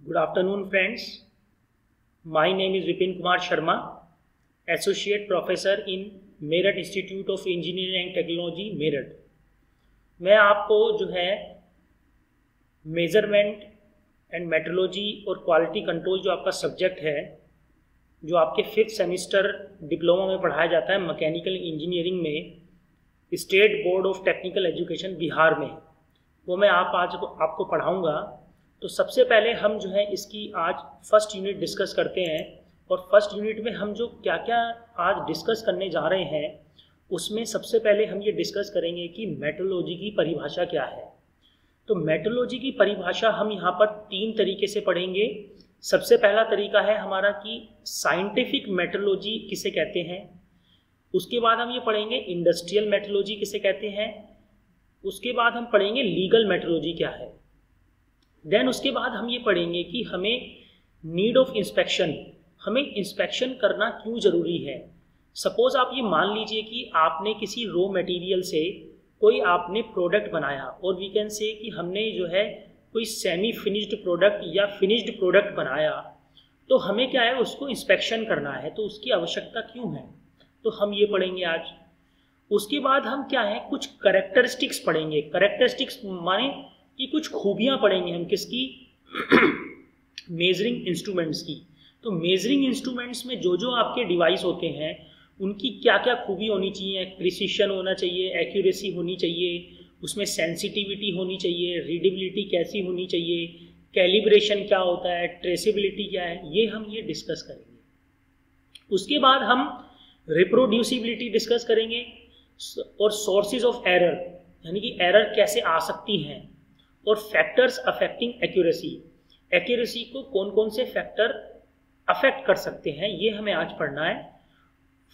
Good afternoon, friends. My name is Vipin Kumar Sharma, Associate Professor in Meerut institute of engineering and technology Meerut. मैं आपको जो है measurement and metrology और quality control जो आपका subject है, जो आपके 5th सेमेस्टर डिप्लोमा में पढ़ाया जाता है मैकेनिकल इंजीनियरिंग में state board of technical education Bihar में, वो मैं आज आपको पढ़ाऊँगा। तो सबसे पहले हम जो है इसकी आज फर्स्ट यूनिट डिस्कस करते हैं, और फर्स्ट यूनिट में हम जो क्या क्या आज डिस्कस करने जा रहे हैं उसमें सबसे पहले हम ये डिस्कस करेंगे कि मेट्रोलॉजी की परिभाषा क्या है। तो मेट्रोलॉजी की परिभाषा हम यहाँ पर 3 तरीके से पढ़ेंगे। सबसे पहला तरीका है हमारा कि साइंटिफिक मेट्रोलॉजी किसे कहते हैं। उसके बाद हम ये पढ़ेंगे इंडस्ट्रियल मेट्रोलॉजी किसे कहते हैं। उसके बाद हम पढ़ेंगे लीगल मेट्रोलॉजी क्या है। देन उसके बाद हम ये पढ़ेंगे कि हमें नीड ऑफ इंस्पेक्शन, हमें इंस्पेक्शन करना क्यों ज़रूरी है। सपोज़ आप ये मान लीजिए कि आपने किसी रॉ मटेरियल से कोई आपने प्रोडक्ट बनाया, और वी कैन से कि हमने जो है कोई सेमी फिनिश्ड प्रोडक्ट या फिनिश्ड प्रोडक्ट बनाया, तो हमें क्या है उसको इंस्पेक्शन करना है, तो उसकी आवश्यकता क्यों है, तो हम ये पढ़ेंगे आज। उसके बाद हम क्या है कुछ करेक्टरिस्टिक्स पढ़ेंगे। करेक्टरिस्टिक्स माने कि कुछ खूबियाँ पढ़ेंगे हम किसकी मेजरिंग इंस्ट्रूमेंट्स की। तो मेजरिंग इंस्ट्रूमेंट्स में जो जो आपके डिवाइस होते हैं उनकी क्या क्या खूबी होनी चाहिए। प्रिसिशन होना चाहिए, एक्यूरेसी होनी चाहिए, उसमें सेंसिटिविटी होनी चाहिए, रीडेबिलिटी कैसी होनी चाहिए, कैलिब्रेशन क्या होता है, ट्रेसेबिलिटी क्या है, ये हम ये डिस्कस करेंगे। उसके बाद हम रिप्रोड्यूसिबिलिटी डिस्कस करेंगे और सोर्सेज ऑफ एरर, यानी कि एरर कैसे आ सकती हैं, और फैक्टर्स अफेक्टिंग एक्यूरेसी, एक्यूरेसी को कौन कौन से फैक्टर अफेक्ट कर सकते हैं, ये हमें आज पढ़ना है।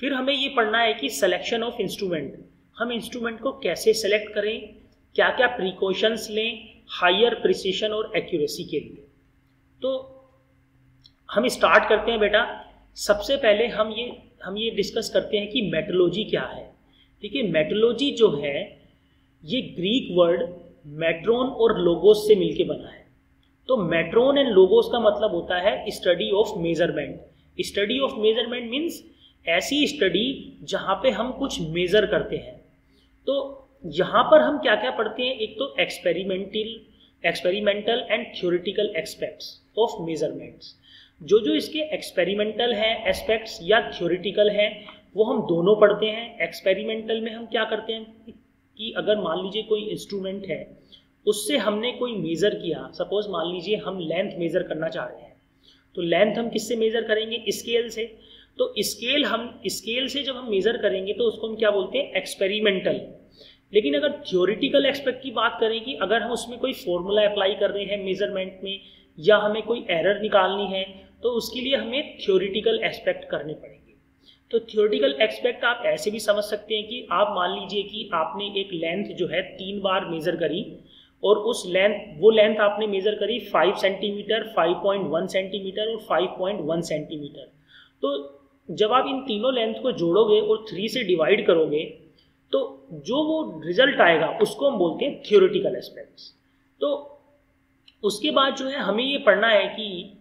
फिर हमें ये पढ़ना है कि सिलेक्शन ऑफ इंस्ट्रूमेंट, हम इंस्ट्रूमेंट को कैसे सेलेक्ट करें, क्या क्या प्रिकॉशंस लें हायर प्रिसिशन और एक्यूरेसी के लिए। तो हम स्टार्ट करते हैं बेटा। सबसे पहले हम ये डिस्कस करते हैं कि मेट्रोलॉजी क्या है। ठीक है, मेट्रोलॉजी जो है ये ग्रीक वर्ड मेट्रोन और लोगोस से मिलके बना है। तो मेट्रोन एंड लोगोस का मतलब होता है study of measurement. Study of measurement means ऐसी स्टडी जहाँ पे हम कुछ मेजर करते हैं। तो यहाँ पर हम क्या क्या पढ़ते हैं, एक तो experimental and theoretical aspects of measurements. जो इसके एक्सपेरिमेंटल हैं एस्पेक्ट्स या थ्योरेटिकल हैं वो हम दोनों पढ़ते हैं। एक्सपेरिमेंटल में हम क्या करते हैं कि अगर मान लीजिए कोई इंस्ट्रूमेंट है उससे हमने कोई मेज़र किया, सपोज मान लीजिए हम लेंथ मेज़र करना चाह रहे हैं, तो लेंथ हम किससे मेज़र करेंगे, स्केल से। तो स्केल से जब हम मेज़र करेंगे तो उसको हम क्या बोलते हैं, एक्सपेरिमेंटल। लेकिन अगर थ्योरेटिकल एस्पेक्ट की बात करें कि अगर हम उसमें कोई फॉर्मूला अप्लाई कर रहे हैं मेज़रमेंट में, या हमें कोई एरर निकालनी है, तो उसके लिए हमें थ्योरेटिकल एस्पेक्ट करने पड़ेंगे। तो थ्योरेटिकल एस्पेक्ट आप ऐसे भी समझ सकते हैं कि आप मान लीजिए कि आपने एक लेंथ जो है 3 बार मेज़र करी, और वो लेंथ आपने मेज़र करी 5 सेंटीमीटर, 5.1 सेंटीमीटर और 5.1 सेंटीमीटर। तो जब आप इन तीनों लेंथ को जोड़ोगे और 3 से डिवाइड करोगे तो जो वो रिजल्ट आएगा उसको हम बोलते हैं थ्योरेटिकल एस्पेक्ट्स। तो उसके बाद जो है हमें ये पढ़ना है कि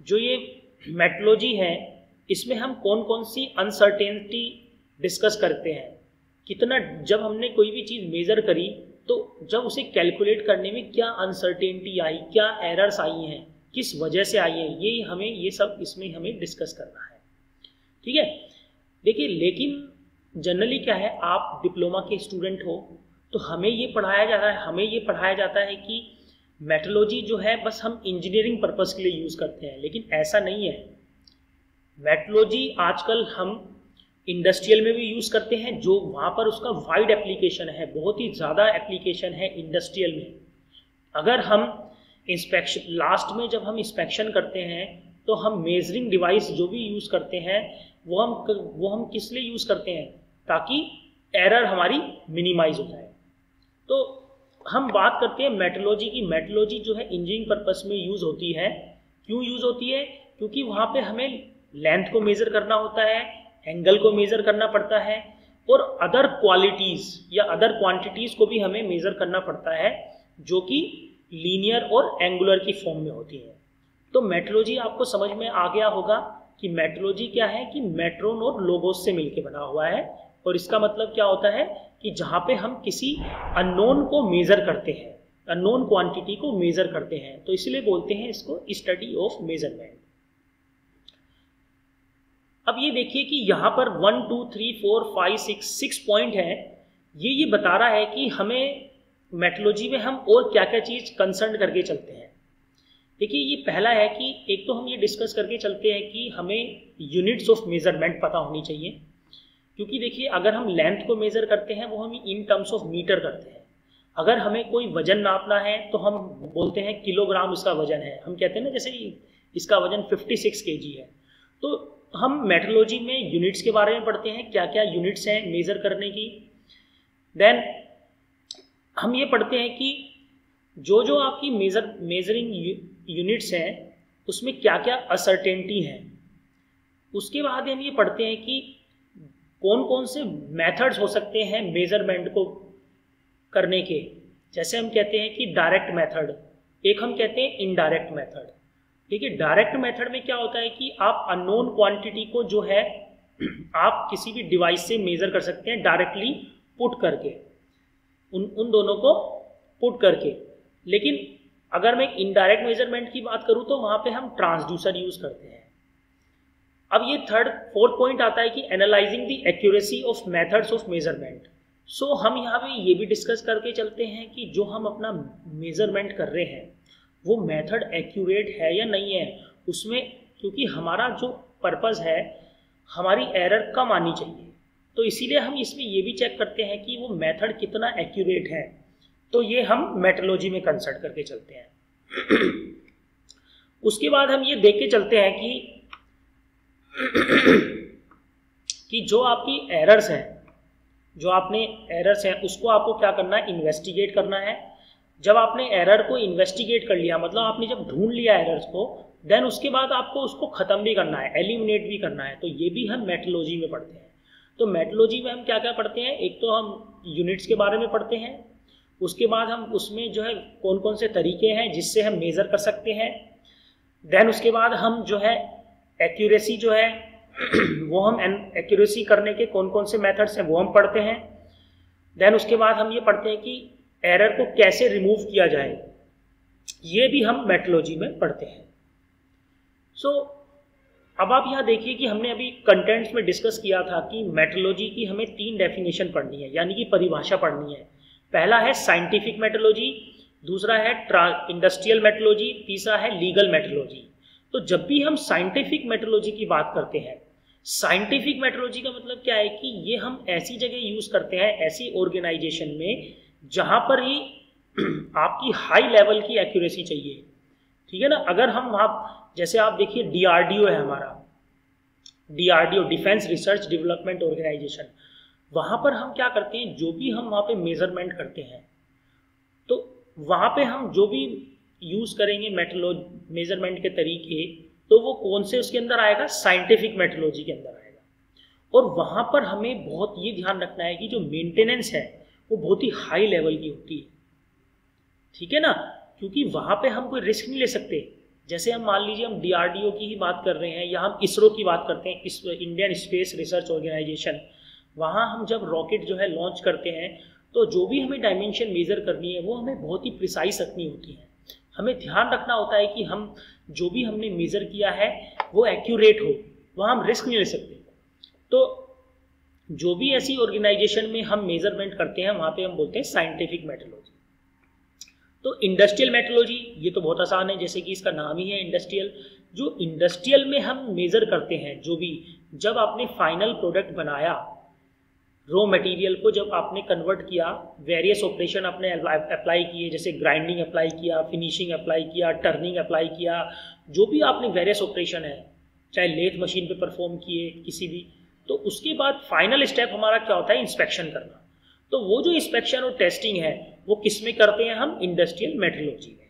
जो ये मेट्रोलॉजी है इसमें हम कौन कौन सी अनसर्टेनिटी डिस्कस करते हैं। कितना, जब हमने कोई भी चीज़ मेज़र करी तो जब उसे कैलकुलेट करने में क्या अनसर्टेनिटी आई, क्या एरर्स आई हैं, किस वजह से आई हैं, ये सब इसमें हमें डिस्कस करना है। ठीक है, देखिए लेकिन जनरली क्या है, आप डिप्लोमा के स्टूडेंट हो तो हमें ये पढ़ाया जाता है कि मेट्रोलॉजी जो है बस हम इंजीनियरिंग पर्पस के लिए यूज़ करते हैं, लेकिन ऐसा नहीं है। मेट्रोलॉजी आजकल हम इंडस्ट्रियल में भी यूज़ करते हैं, जो वहाँ पर उसका वाइड एप्लीकेशन है, बहुत ही ज़्यादा एप्लीकेशन है इंडस्ट्रियल में। अगर हम लास्ट में जब हम इंस्पेक्शन करते हैं तो हम मेजरिंग डिवाइस जो भी यूज़ करते हैं वो हम किस लिए यूज़ करते हैं, ताकि एरर हमारी मिनिमाइज हो जाए। तो हम बात करते हैं मेट्रोलॉजी की। मेट्रोलॉजी जो है इंजीनियरिंग पर्पस में यूज़ होती है। क्यों यूज़ होती है, क्योंकि वहाँ पे हमें लेंथ को मेज़र करना होता है, एंगल को मेज़र करना पड़ता है, और अदर क्वालिटीज़ या अदर क्वांटिटीज़ को भी हमें मेज़र करना पड़ता है, जो कि लीनियर और एंगुलर की फॉर्म में होती है। तो मेट्रोलॉजी आपको समझ में आ गया होगा कि मेट्रोलॉजी क्या है, कि मेट्रोन और लोगोस से मिलकर बना हुआ है, और इसका मतलब क्या होता है कि जहाँ पे हम किसी अननोन को मेजर करते हैं, अननोन क्वांटिटी को मेजर करते हैं, तो इसलिए बोलते हैं इसको स्टडी ऑफ मेजरमेंट। अब ये देखिए कि यहाँ पर 1 2 3 4 5 6 पॉइंट है। ये बता रहा है कि हमें मेट्रोलॉजी में हम और क्या क्या चीज कंसर्न करके चलते हैं। देखिए ये पहला है कि एक तो हम ये डिस्कस करके चलते हैं कि हमें यूनिट्स ऑफ मेजरमेंट पता होनी चाहिए, क्योंकि देखिए अगर हम लेंथ को मेजर करते हैं वो हम इन टर्म्स ऑफ मीटर करते हैं। अगर हमें कोई वजन नापना है तो हम बोलते हैं किलोग्राम इसका वजन है, हम कहते हैं ना जैसे इसका वजन 56 kg है। तो हम मेट्रोलॉजी में यूनिट्स के बारे में पढ़ते हैं, क्या क्या यूनिट्स हैं मेजर करने की। देन हम ये पढ़ते हैं कि जो जो आपकी मेजरिंग यूनिट्स हैं उसमें क्या क्या असर्टेनिटी है। उसके बाद हम ये पढ़ते हैं कि कौन कौन से मेथड्स हो सकते हैं मेजरमेंट को करने के। जैसे हम कहते हैं कि डायरेक्ट मेथड, एक हम कहते हैं इनडायरेक्ट मेथड। ठीक है, डायरेक्ट मेथड में क्या होता है कि आप अननोन क्वांटिटी को जो है आप किसी भी डिवाइस से मेजर कर सकते हैं डायरेक्टली पुट करके, उन दोनों को पुट करके। लेकिन अगर मैं इनडायरेक्ट मेजरमेंट की बात करूं तो वहां पे हम ट्रांसड्यूसर यूज करते हैं। अब ये फोर्थ पॉइंट आता है कि analysing the accuracy of methods of measurement. So हम यहाँ पे ये भी डिस्कस करके चलते हैं कि जो हम अपना मेजरमेंट कर रहे हैं वो मेथड एक्यूरेट है या नहीं है उसमें, क्योंकि हमारा जो पर्पस है हमारी एरर कम आनी चाहिए, तो इसीलिए हम इसमें ये भी चेक करते हैं कि वो मेथड कितना एक्यूरेट है। तो ये हम मेट्रोलॉजी में कंसल्ट करके चलते हैं। उसके बाद हम ये देख के चलते हैं कि जो आपकी एरर्स हैं, जो आपने एरर्स हैं उसको आपको क्या करना है, इन्वेस्टिगेट करना है। जब आपने एरर को इन्वेस्टिगेट कर लिया, मतलब आपने जब ढूंढ लिया एरर्स को, देन उसके बाद आपको उसको ख़त्म भी करना है, एलिमिनेट भी करना है। तो ये भी हम मेट्रोलॉजी में पढ़ते हैं। तो मेट्रोलॉजी में हम क्या क्या पढ़ते हैं, एक तो हम यूनिट्स के बारे में पढ़ते हैं, उसके बाद हम उसमें जो है कौन कौन से तरीके हैं जिससे हम मेज़र कर सकते हैं। देन उसके बाद हम जो है एक्यूरेसी जो है वो हम एक्यूरेसी करने के कौन कौन से मेथड्स हैं वो हम पढ़ते हैं। देन उसके बाद हम ये पढ़ते हैं कि एरर को कैसे रिमूव किया जाए, ये भी हम मेट्रोलॉजी में पढ़ते हैं। सो अब आप यहाँ देखिए कि हमने अभी कंटेंट्स में डिस्कस किया था कि मेट्रोलॉजी की हमें 3 डेफिनेशन पढ़नी है, यानी कि परिभाषा पढ़नी है। पहला है साइंटिफिक मेट्रोलॉजी, दूसरा है इंडस्ट्रियल मेट्रोलॉजी, तीसरा है लीगल मेट्रोलॉजी। तो जब भी हम साइंटिफिक मेट्रोलॉजी की बात करते हैं, साइंटिफिक मेट्रोलॉजी का मतलब क्या है कि ये हम ऐसी जगह यूज करते हैं, ऐसी ऑर्गेनाइजेशन में जहां पर ही आपकी हाई लेवल की एक्यूरेसी चाहिए। ठीक है ना, अगर हम वहां जैसे आप देखिए DRDO है हमारा, DRDO defence research development organisation, वहां पर हम क्या करते हैं, जो भी हम वहां पे मेजरमेंट करते हैं तो वहां पे हम जो भी यूज करेंगे मेजरमेंट के तरीके, तो वो कौन से उसके अंदर आएगा, साइंटिफिक मेट्रोलॉजी के अंदर आएगा। और वहां पर हमें बहुत ये ध्यान रखना है कि जो मेंटेनेंस है वो बहुत ही हाई लेवल की होती है। ठीक है ना, क्योंकि वहां पे हम कोई रिस्क नहीं ले सकते। जैसे हम मान लीजिए हम DRDO की ही बात कर रहे हैं या हम इसरो की बात करते हैं, इंडियन स्पेस रिसर्च ऑर्गेनाइजेशन, वहाँ हम जब रॉकेट जो है लॉन्च करते हैं तो जो भी हमें डायमेंशन मेजर करनी है वो हमें बहुत ही प्रिसाइज रखनी होती है। हमें ध्यान रखना होता है कि हम जो भी हमने मेजर किया है वो एक्यूरेट हो, वहाँ हम रिस्क नहीं ले सकते। तो जो भी ऐसी ऑर्गेनाइजेशन में हम मेजरमेंट करते हैं वहाँ पे हम बोलते हैं साइंटिफिक मेट्रोलॉजी। तो इंडस्ट्रियल मेट्रोलॉजी ये तो बहुत आसान है, जैसे कि इसका नाम ही है इंडस्ट्रियल। जो इंडस्ट्रियल में हम मेजर करते हैं, जो भी जब आपने फाइनल प्रोडक्ट बनाया, रॉ मटेरियल को जब आपने कन्वर्ट किया, वेरियस ऑपरेशन आपने अप्लाई किए, जैसे ग्राइंडिंग अप्लाई किया, फिनिशिंग अप्लाई किया, टर्निंग अप्लाई किया, जो भी आपने वेरियस ऑपरेशन है चाहे लेथ मशीन पे परफॉर्म किए किसी भी, तो उसके बाद फाइनल स्टेप हमारा क्या होता है, इंस्पेक्शन करना। तो वो जो इंस्पेक्शन और टेस्टिंग है वो किस में करते हैं हम, इंडस्ट्रियल मेट्रोलॉजी में।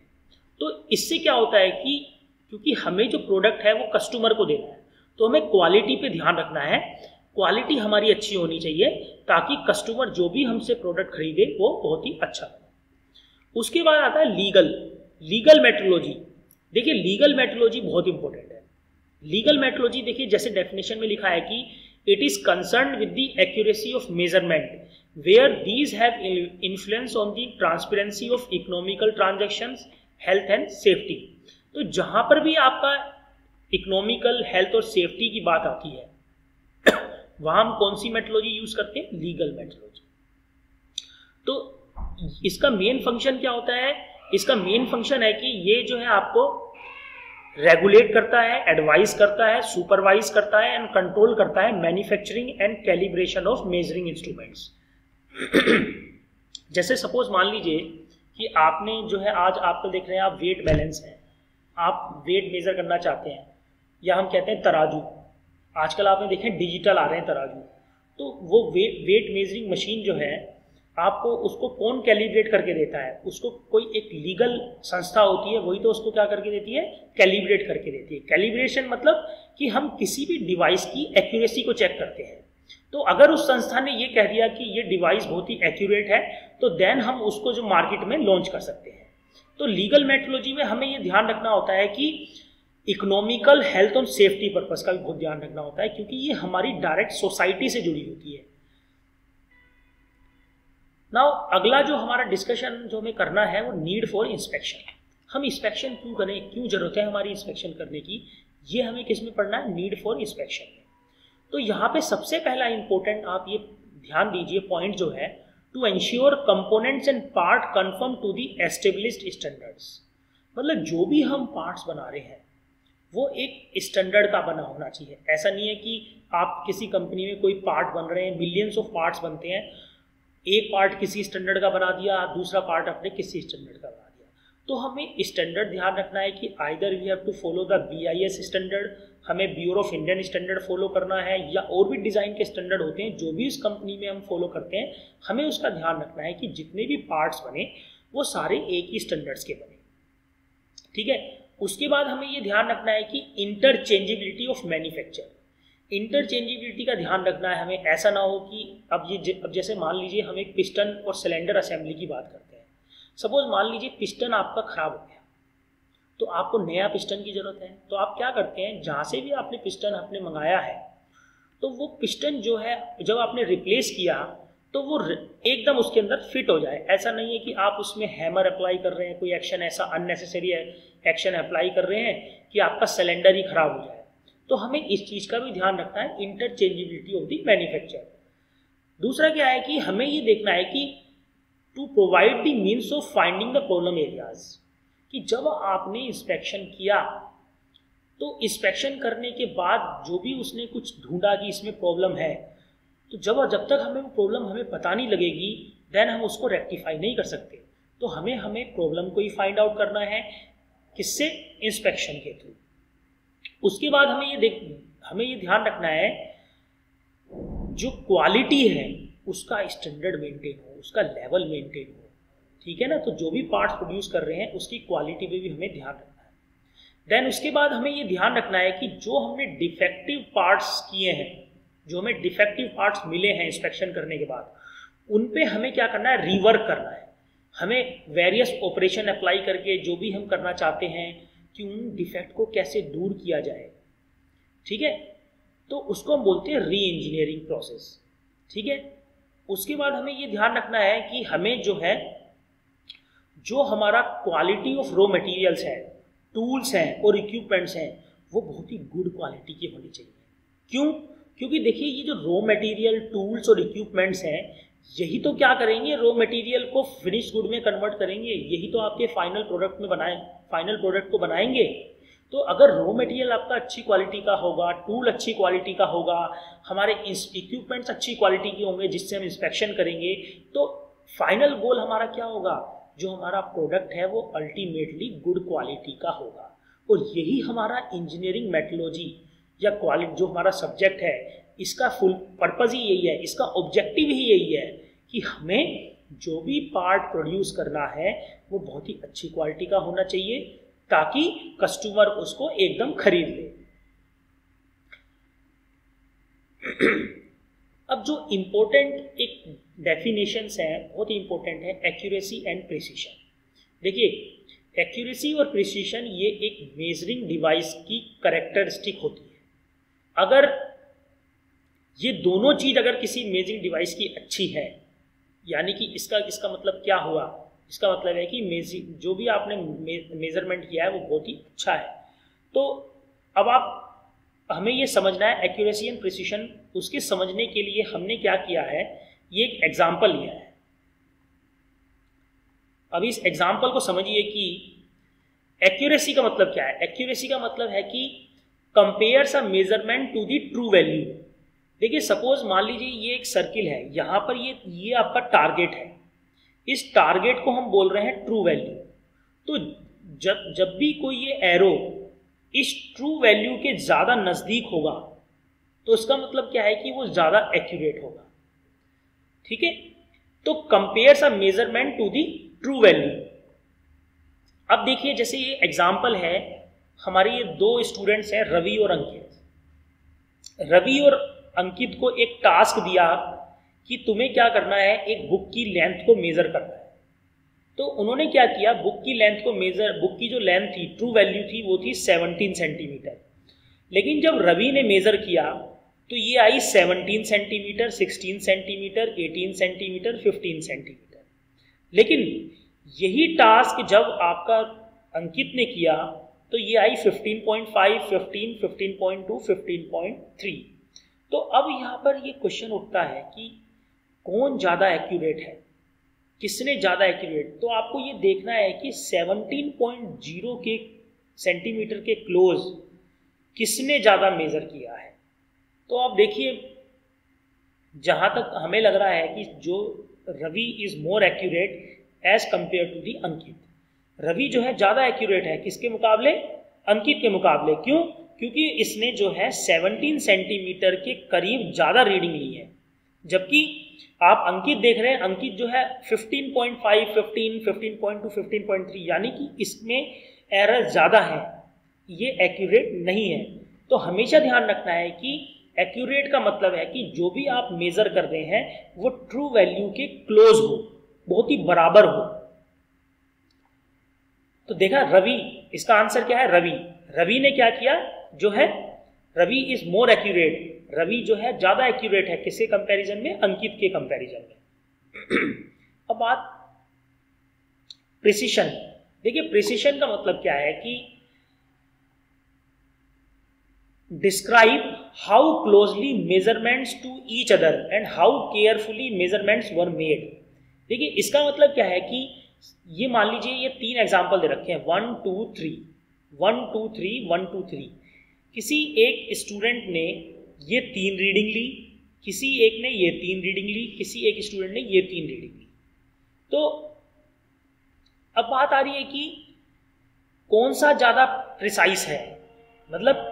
तो इससे क्या होता है कि क्योंकि हमें जो प्रोडक्ट है वो कस्टमर को देना है, तो हमें क्वालिटी पे ध्यान रखना है, क्वालिटी हमारी अच्छी होनी चाहिए ताकि कस्टमर जो भी हमसे प्रोडक्ट खरीदे वो बहुत ही अच्छा हो। उसके बाद आता है लीगल मेट्रोलॉजी। देखिए लीगल मेट्रोलॉजी बहुत इंपॉर्टेंट है। लीगल मेट्रोलॉजी देखिए जैसे डेफिनेशन में लिखा है कि it is concern with the accuracy of measurement where these have influence on the transparency of economical transactions, health and safety. तो जहां पर भी आपका इकोनॉमिकल, हेल्थ और सेफ्टी की बात आती है वहां हम कौन सी मेट्रोलॉजी यूज करते हैं? Legal metrology. तो इसका मेन फंक्शन क्या होता है? इसका मेन फंक्शन है कि ये जो है आपको रेगुलेट करता है, एडवाइस करता है, सुपरवाइज करता है एंड कंट्रोल करता है manufacturing and calibration of measuring instruments. जैसे सपोज मान लीजिए कि आपने जो है आज आपको देख रहे हैं आप वेट बैलेंस है, आप वेट मेजर करना चाहते हैं, या हम कहते हैं तराजू। आजकल आपने देखे डिजिटल आ रहे हैं तराजू। तो वो वेट मेजरिंग मशीन जो है आपको उसको कौन कैलिब्रेट करके देता है? उसको कोई एक लीगल संस्था होती है, वही तो उसको क्या करके देती है? कैलिब्रेट करके देती है। कैलिब्रेशन मतलब कि हम किसी भी डिवाइस की एक्यूरेसी को चेक करते हैं। तो अगर उस संस्था ने ये कह दिया कि ये डिवाइस बहुत ही एक्यूरेट है, तो देन हम उसको जो मार्केट में लॉन्च कर सकते हैं। तो लीगल मेट्रोलॉजी में हमें ये ध्यान रखना होता है कि इकोनॉमिकल, हेल्थ और सेफ्टी पर्पस का भी बहुत ध्यान रखना होता है, क्योंकि ये हमारी डायरेक्ट सोसाइटी से जुड़ी होती है। नाउ अगला जो हमारा डिस्कशन जो हमें करना है वो नीड फॉर इंस्पेक्शन। हम इंस्पेक्शन क्यों करें, क्यों जरूरत है हमारी इंस्पेक्शन करने की, ये हमें किस में पढ़ना है? नीड फॉर इंस्पेक्शन में। तो यहाँ पे सबसे पहला इंपॉर्टेंट आप ये ध्यान दीजिए पॉइंट जो है, to ensure components and part conform to the established standards. मतलब जो भी हम पार्ट्स बना रहे हैं वो एक स्टैंडर्ड का बना होना चाहिए। ऐसा नहीं है कि आप किसी कंपनी में कोई पार्ट बन रहे हैं, मिलियंस ऑफ पार्ट्स बनते हैं, एक पार्ट किसी स्टैंडर्ड का बना दिया, दूसरा पार्ट अपने किसी स्टैंडर्ड का बना दिया। तो हमें स्टैंडर्ड ध्यान रखना है कि either we have to follow the BIS standard, हमें bureau of Indian standard follow करना है, या और भी डिज़ाइन के स्टैंडर्ड होते हैं जो भी इस कंपनी में हम फॉलो करते हैं, हमें उसका ध्यान रखना है कि जितने भी पार्ट्स बने वो सारे एक ही स्टैंडर्ड्स के बने। ठीक है। उसके बाद हमें ये ध्यान रखना है कि इंटरचेंजेबिलिटी ऑफ मैन्युफैक्चर। इंटरचेंजेबिलिटी का ध्यान रखना है हमें। ऐसा ना हो कि अब जैसे मान लीजिए हम एक पिस्टन और सिलेंडर असेंबली की बात करते हैं। सपोज मान लीजिए पिस्टन आपका खराब हो गया, तो आपको नया पिस्टन की जरूरत है। तो आप क्या करते हैं, जहाँ से भी आपने पिस्टन आपने मंगाया है, तो वो पिस्टन जो है जब आपने रिप्लेस किया तो वो एकदम उसके अंदर फिट हो जाए। ऐसा नहीं है कि आप उसमें हैमर अप्लाई कर रहे हैं, कोई एक्शन ऐसा अननेसेसरी एक्शन अप्लाई कर रहे हैं कि आपका सिलेंडर ही खराब हो जाए। तो हमें इस चीज़ का भी ध्यान रखना है, इंटरचेंजेबिलिटी ऑफ द मैन्युफैक्चर। दूसरा क्या है कि हमें ये देखना है कि to provide the means of finding the problem areas, कि जब आपने इंस्पेक्शन किया तो इंस्पेक्शन करने के बाद जो भी उसने कुछ ढूंढा कि इसमें प्रॉब्लम है, तो जब तक हमें वो प्रॉब्लम हमें पता नहीं लगेगी, देन हम उसको रेक्टिफाई नहीं कर सकते। तो हमें प्रॉब्लम को ही फाइंड आउट करना है, किससे? इंस्पेक्शन के थ्रू। उसके बाद हमें ये ध्यान रखना है जो क्वालिटी है उसका स्टैंडर्ड मेंटेन हो, उसका लेवल मेंटेन हो। ठीक है ना। तो जो भी पार्ट्स प्रोड्यूस कर रहे हैं उसकी क्वालिटी पे भी हमें ध्यान रखना है। देन उसके बाद हमें ये ध्यान रखना है कि जो हमने डिफेक्टिव पार्ट्स किए हैं, जो हमें डिफेक्टिव पार्ट्स मिले हैं इंस्पेक्शन करने के बाद, उन पे हमें क्या करना है? रीवर्क करना है। हमें वेरियस ऑपरेशन अप्लाई करके जो भी हम करना चाहते हैं कि उन डिफेक्ट को कैसे दूर किया जाए। ठीक है। तो उसको हम बोलते हैं री इंजीनियरिंग प्रोसेस। ठीक है। उसके बाद हमें ये ध्यान रखना है कि हमें जो है, जो हमारा क्वालिटी ऑफ रॉ मटेरियल्स है, टूल्स हैं और इक्विपमेंट्स हैं, वो बहुत ही गुड क्वालिटी की होनी चाहिए। क्यों? क्योंकि देखिए ये जो रॉ मटेरियल, टूल्स और इक्विपमेंट्स हैं, यही तो क्या करेंगे? रॉ मटेरियल को फिनिश गुड में कन्वर्ट करेंगे, यही तो आपके फाइनल प्रोडक्ट को बनाएंगे। तो अगर रॉ मटेरियल आपका अच्छी क्वालिटी का होगा, टूल अच्छी क्वालिटी का होगा, हमारे इक्विपमेंट्स अच्छी क्वालिटी के होंगे जिससे हम इंस्पेक्शन करेंगे, तो फाइनल गोल हमारा क्या होगा? जो हमारा प्रोडक्ट है वो अल्टीमेटली गुड क्वालिटी का होगा। और यही हमारा इंजीनियरिंग मेट्रोलॉजी या क्वालिटी जो हमारा सब्जेक्ट है, इसका फुल पर्पज़ ही यही है, इसका ऑब्जेक्टिव ही यही है कि हमें जो भी पार्ट प्रोड्यूस करना है वो बहुत ही अच्छी क्वालिटी का होना चाहिए, ताकि कस्टमर उसको एकदम खरीद ले। अब जो इम्पोर्टेंट एक डेफिनेशंस हैं, बहुत ही इंपॉर्टेंट है, एक्यूरेसी एंड प्रिसीशन। देखिए एक्यूरेसी और प्रिसीशन ये एक मेजरिंग डिवाइस की कैरेक्टरिस्टिक होती है। अगर ये दोनों चीज अगर किसी मेजरिंग डिवाइस की अच्छी है, यानी कि इसका मतलब क्या हुआ, इसका मतलब है कि जो भी आपने मेजरमेंट किया है वो बहुत ही अच्छा है। तो अब हमें ये समझना है एक्यूरेसी एंड प्रिसीशन। उसके समझने के लिए हमने क्या किया है, ये एक एग्जाम्पल लिया है। अब इस एग्जाम्पल को समझिए कि एक्यूरेसी का मतलब क्या है। एक्यूरेसी का मतलब है कि compares a measurement to the true value. देखिए सपोज मान लीजिए ये एक सर्किल है, यहाँ पर ये आपका टारगेट है, इस टारगेट को हम बोल रहे हैं ट्रू वैल्यू। तो जब भी कोई ये एरो इस ट्रू वैल्यू के ज़्यादा नज़दीक होगा तो इसका मतलब क्या है कि वो ज़्यादा एक्यूरेट होगा। ठीक है, तो compares a measurement to the true value. अब देखिए जैसे ये एग्जाम्पल है, हमारे ये दो स्टूडेंट्स हैं रवि और अंकित। रवि और अंकित को एक टास्क दिया कि तुम्हें क्या करना है, एक बुक की लेंथ को मेजर करना है। तो उन्होंने क्या किया, बुक की लेंथ को मेजर, बुक की जो लेंथ थी, ट्रू वैल्यू थी, वो थी 17 सेंटीमीटर। लेकिन जब रवि ने मेजर किया तो ये आई 17 सेंटीमीटर, 16 सेंटीमीटर, 18 सेंटीमीटर, 15 सेंटीमीटर। लेकिन यही टास्क जब आपका अंकित ने किया तो ये आई 15.5, 15, 15.2, 15.3। तो अब यहाँ पर ये क्वेश्चन उठता है कि कौन ज़्यादा एक्यूरेट है, किसने ज़्यादा एक्यूरेट। तो आपको ये देखना है कि 17.0 के सेंटीमीटर के क्लोज किसने ज़्यादा मेजर किया है। तो आप देखिए जहाँ तक हमें लग रहा है कि जो Ravi is more accurate as compare to the Ankit. Ravi जो है ज़्यादा एक्यूरेट है किसके मुकाबले, अंकित के मुकाबले। क्यों, क्योंकि इसने जो है 17 सेंटीमीटर के करीब ज़्यादा रीडिंग ली है। जबकि आप अंकित देख रहे हैं, अंकित जो है 15.5, 15, 15.2, 15.3, यानी कि इसमें एरर ज़्यादा है, ये एक्यूरेट नहीं है। तो हमेशा ध्यान रखना है कि एक्यूरेट का मतलब है कि जो भी आप मेजर कर रहे हैं वो ट्रू वैल्यू के क्लोज हो, बहुत ही बराबर हो। तो देखा रवि, इसका आंसर क्या है, रवि ने क्या किया, जो है Ravi is more accurate. Ravi जो है ज्यादा एक्यूरेट है किसके कंपैरिजन में, अंकित के कंपैरिजन में। अब बात प्रिसीशन। देखिए प्रिसीशन का मतलब क्या है कि describe how closely measurements to each other and how carefully measurements were made. देखिए इसका मतलब क्या है कि ये मान लीजिए ये 3 एग्जाम्पल दे रखे हैं, 1 2 3, 1 2 3, 1 2 3। किसी एक स्टूडेंट ने ये 3 रीडिंग ली, किसी एक ने ये 3 रीडिंग ली, किसी एक स्टूडेंट ने ये 3 रीडिंग ली। तो अब बात आ रही है कि कौन सा ज्यादा प्रिसाइज है। मतलब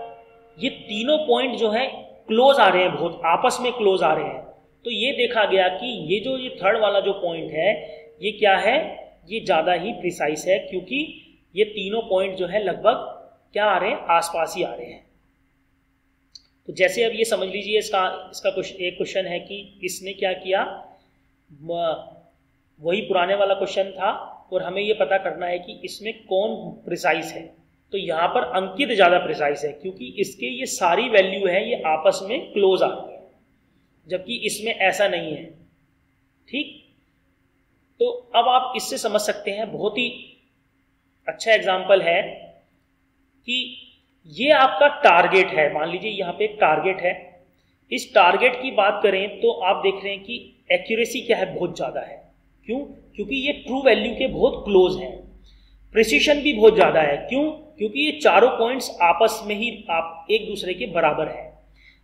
ये तीनों पॉइंट जो है क्लोज आ रहे हैं, बहुत आपस में क्लोज आ रहे हैं। तो ये देखा गया कि ये थर्ड वाला जो पॉइंट है ये क्या है, ये ज़्यादा ही प्रिसाइज है, क्योंकि ये तीनों पॉइंट जो है लगभग क्या आ रहे हैं, आसपास ही आ रहे हैं। तो जैसे अब ये समझ लीजिए इसका एक क्वेश्चन है कि इसने क्या किया, वही पुराने वाला क्वेश्चन था और हमें ये पता करना है कि इसमें कौन प्रिसाइज है। तो यहाँ पर अंकित ज़्यादा प्रिसाइज है क्योंकि इसके ये सारी वैल्यू है ये आपस में क्लोज आ रही है, जबकि इसमें ऐसा नहीं है। ठीक, तो अब आप इससे समझ सकते हैं, बहुत ही अच्छा एग्जाम्पल है कि ये आपका टारगेट है। मान लीजिए यहाँ पे एक टारगेट है, इस टारगेट की बात करें तो आप देख रहे हैं कि एक्यूरेसी क्या है, बहुत ज़्यादा है। क्यों, क्योंकि ये ट्रू वैल्यू के बहुत क्लोज है। प्रिसीशन भी बहुत ज़्यादा है। क्यों, क्योंकि ये चारों पॉइंट्स आपस में ही आप एक दूसरे के बराबर है।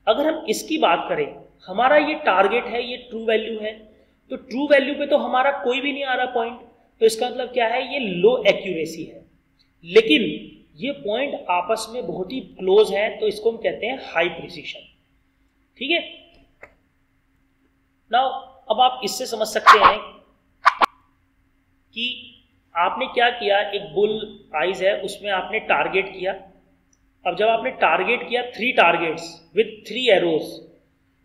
अगर हम इसकी बात करें, हमारा ये टारगेट है, ये ट्रू वैल्यू है, तो ट्रू वैल्यू पे तो हमारा कोई भी नहीं आ रहा पॉइंट, तो इसका मतलब क्या है, ये लो एक्यूरेसी है। लेकिन ये पॉइंट आपस में बहुत ही क्लोज है, तो इसको हम कहते हैं हाई प्रिसीशन। ठीक है, नाउ अब आप इससे समझ सकते हैं कि आपने क्या किया, एक बुल आइज है उसमें आपने टारगेट किया। अब जब आपने टारगेट किया 3 टारगेट्स विद 3 एरोज,